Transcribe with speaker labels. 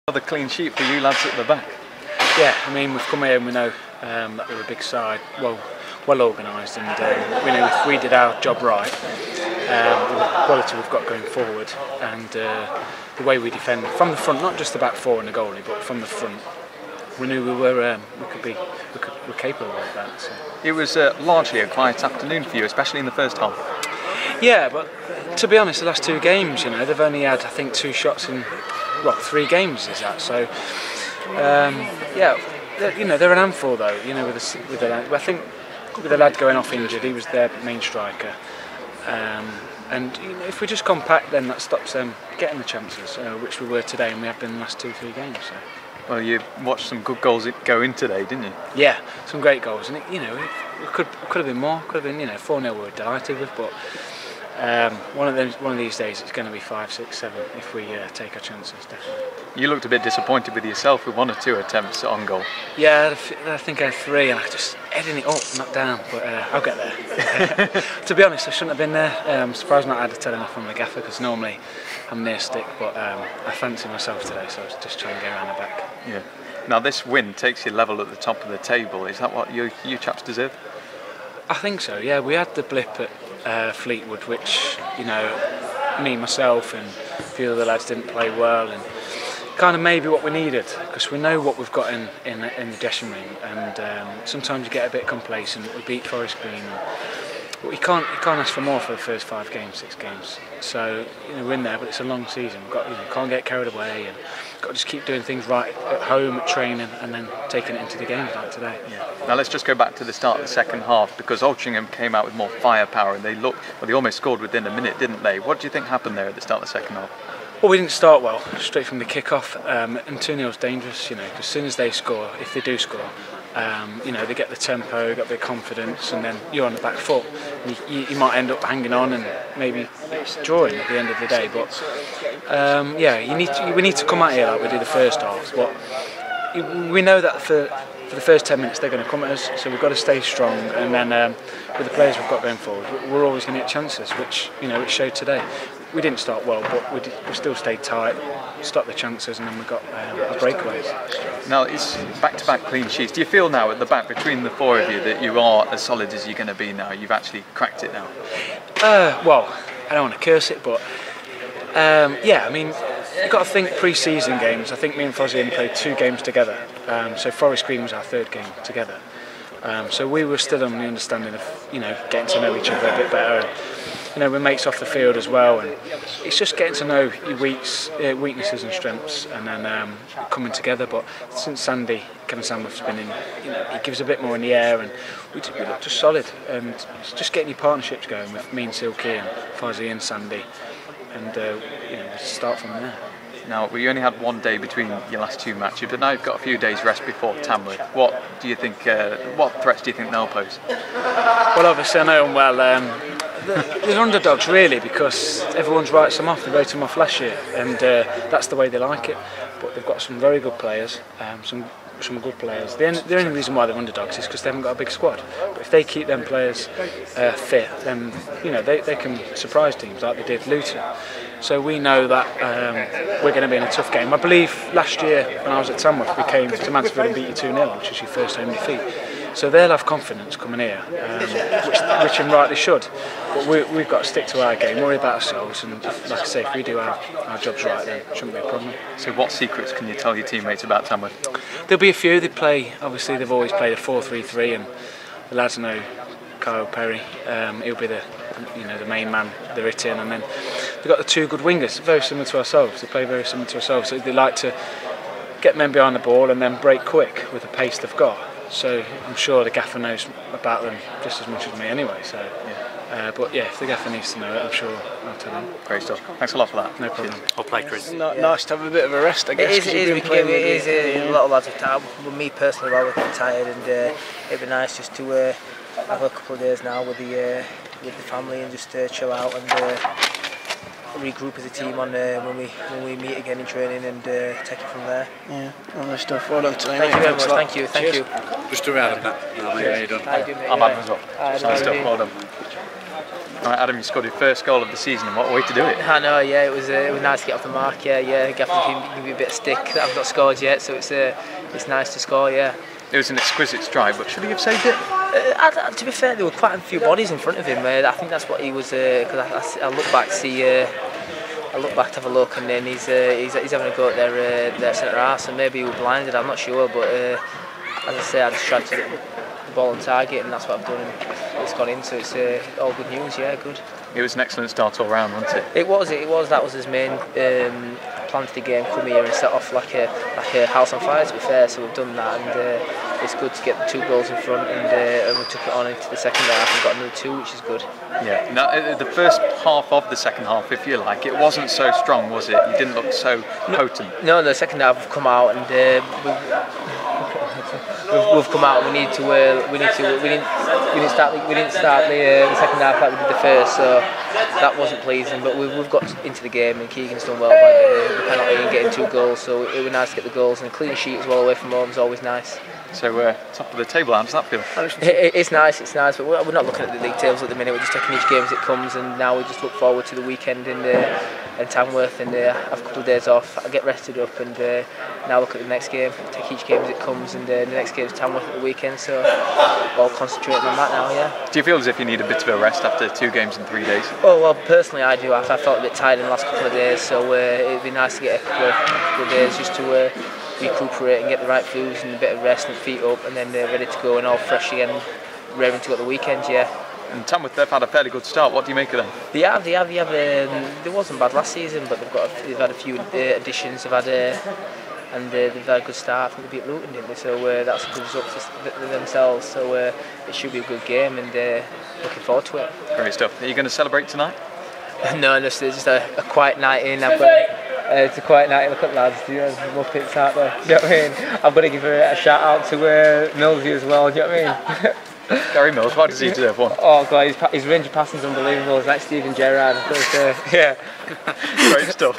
Speaker 1: Another clean sheet for you lads at the back.
Speaker 2: Yeah, I mean we've come here and we know that we're a big side, well organised, and we know if we did our job right, the quality we've got going forward, and the way we defend from the front, not just the back four and the goalie, but from the front, we knew we're capable of that. So.
Speaker 1: It was largely a quiet afternoon for you, especially in the first half.
Speaker 2: Yeah, but to be honest, the last two games, you know, they've only had I think 2 shots in 3 games is that. So yeah, you know, they're an handful though. You know, with the lad, I think with the lad going off injured, he was their main striker. And you know, if we just compact, then that stops them getting the chances, which we were today, and we have been in the last 2-3 games. So.
Speaker 1: Well, you watched some good goals go in today, didn't you?
Speaker 2: Yeah, some great goals, and you know, it could have been more. Could have been, you know, 4-0 we were delighted with, but one of these days it's going to be 5, 6, 7 if we take our chances, definitely.
Speaker 1: You looked a bit disappointed with yourself with 1 or 2 attempts on goal.
Speaker 2: Yeah, I think I had 3, and I just heading it up, not down, but I'll get there. To be honest, I shouldn't have been there. I'm surprised not had a telling off from the gaffer, because normally I'm near stick, but I fancy myself today, so I was just trying to get around the back.
Speaker 1: Yeah. Now this win takes you level at the top of the table. Is that what you chaps deserve?
Speaker 2: I think so, yeah. We had the blip at Fleetwood, which, you know, me, myself and a few of the lads didn't play well, and kind of maybe what we needed, because we know what we've got in the dressing room, and sometimes you get a bit complacent. We beat Forest Green, but you can't ask for more for the first 5 games, 6 games. So, you know, we're in there, but it's a long season. We've got, you know, can't get carried away, and got to just keep doing things right at home, at training, and then taking it into the games like today.
Speaker 1: Yeah. Now let's just go back to the start of the second half, because Altrincham came out with more firepower, and they almost scored within a minute, didn't they? What do you think happened there at the start of the second half?
Speaker 2: Well, we didn't start well, straight from the kick-off, and 2-0 is dangerous, you know, because as soon as they score, if they do score, you know, they get the tempo, get a bit of confidence, and then you're on the back foot. You might end up hanging on and maybe drawing at the end of the day, but yeah, we need to come out here like we did the first half, but we know that for the first 10 minutes they're going to come at us, so we've got to stay strong, and then with the players we've got going forward, we're always going to get chances, which, you know, it showed today. We didn't start well, but we still stayed tight, stopped the chances, and then we got our breakaways.
Speaker 1: Now it's back-to-back clean sheets. Do you feel now at the back between the 4 of you that you are as solid as you're going to be now? You've actually cracked it now?
Speaker 2: Well, I don't want to curse it, but yeah, I mean, you've got to think pre-season games. I think me and Fozzie only played 2 games together, so Forest Green was our 3rd game together. So we were still on the understanding of, you know, getting to know each other a bit better. You know, we're mates off the field as well, and it's just getting to know your weaknesses and strengths, and then coming together. But since Kevin Sandworth's been in, you know, he gives a bit more in the air, and we look just solid. And it's just getting your partnerships going with me and Silky and Fozzie and Sandy, and you know, start from there.
Speaker 1: Now, we only had 1 day between your last 2 matches, but now you've got a few days rest before Tamworth. What do you think? What threats do you think they'll pose?
Speaker 2: Well, obviously I know them well. They're underdogs really, because everyone's writes them off. They wrote them off last year, and that's the way they like it. But they've got some very good players, some good players. The only reason why they're underdogs is because they haven't got a big squad. But if they keep them players fit, then, you know, they can surprise teams like they did Luton. So we know that we're going to be in a tough game. I believe last year when I was at Tamworth, we came to Mansfield and beat you 2-0, which was your first home defeat. So they'll have confidence coming here, which and rightly should. But we've got to stick to our game, worry about ourselves, and like I say, if we do our jobs right, then it shouldn't be a problem. So what secrets can you tell your teammates about Tamworth? There'll be a few. Obviously they've always played a 4-3-3, and the lads know Kyle Perry. He'll be the main man they're hitting, and then they've got the 2 good wingers, very similar to ourselves. They play very similar to ourselves. So they like to get men behind the ball and then break quick with the pace they've got. So I'm sure the gaffer knows about them just as much as me anyway. So, yeah. But yeah, if the gaffer needs to know it, I'm sure I'll tell them.
Speaker 1: Great stuff. Thanks a lot for that.
Speaker 2: No problem.
Speaker 1: I'll play, Chris.
Speaker 2: Nice to have a bit of a rest, I guess.
Speaker 3: It is. A lot of lads are tired. Me personally, we're tired, and it'd be nice just to have a couple of days now with the family and just chill out and regroup as a team on when we meet again in training, and take it from there.
Speaker 2: Yeah, lovely stuff. Well done today.
Speaker 3: Thank you very much. Thank you.
Speaker 4: Just around that.
Speaker 3: I'm
Speaker 1: Adam as well. Nice stuff. Well done. Right, Adam, you scored your first goal of the season, and what a way to do it.
Speaker 3: I know, yeah, it was nice to get off the mark, yeah. Gavin can give me a bit of stick that I've not scored yet, so it's nice to score, yeah.
Speaker 1: It was an exquisite strike, but should he have saved it?
Speaker 3: To be fair, there were quite a few bodies in front of him. I think that's what he was. Because I look back to see, I look back to have a look, and then he's having a go at their centre half, so maybe he was blinded. I'm not sure, but as I say, I just tried to get the ball on target, and that's what I've done. And it's gone in, so it's all good news. Yeah, good.
Speaker 1: It was an excellent start all round, wasn't it?
Speaker 3: It was. That was his main plan for the game. Come here and set off like a house on fire. To be fair, so we've done that, and it's good to get the 2 goals in front, and we took it on into the second half and got another 2, which is good.
Speaker 1: Yeah. Now, the first half of the second half, if you like, it wasn't so strong, was it? You didn't look so potent.
Speaker 3: No, the second half we've come out and we've come out. We didn't start the second half like we did the first, so that wasn't pleasing. But we've got into the game, and Keegan's done well by getting the penalty and getting 2 goals. So it was nice to get the goals, and a clean sheet as well away from home is always nice.
Speaker 1: So top of the table, how does that feel?
Speaker 3: It's nice, but we're not looking at the league tables at the minute. We're just taking each game as it comes, and now we just look forward to the weekend in Tamworth, and have a couple of days off. I get rested up, and now look at the next game. Take each game as it comes, and the next game is Tamworth at the weekend. So all concentrating on that now. Yeah.
Speaker 1: Do you feel as if you need a bit of a rest after 2 games in 3 days?
Speaker 3: Oh well, personally I do. I felt a bit tired in the last couple of days, so it'd be nice to get a couple of days just to recuperate and get the right foods and a bit of rest and feet up, and then ready to go and all fresh again, raring to go at the weekend. Yeah.
Speaker 1: And Tamworth, they've had a fairly good start. What do you make of them?
Speaker 3: They have. They wasn't bad last season, but they've had a few additions. They've had they've had a good start. I think they beat Luton, didn't they? So that's a good result for themselves. So it should be a good game, and looking forward to it.
Speaker 1: Great stuff. Are you going to celebrate tonight?
Speaker 3: No, it's just a quiet night in. It's a quiet night. Look at lads, you know, Muppets out there. Do you know what I mean? I've got to give a shout out to Millsy as well. Do you know what I mean?
Speaker 1: Gary Mills, why does he deserve one?
Speaker 3: Oh god, his range of passing is unbelievable. It's like Steven Gerrard. Yeah.
Speaker 1: Great stuff.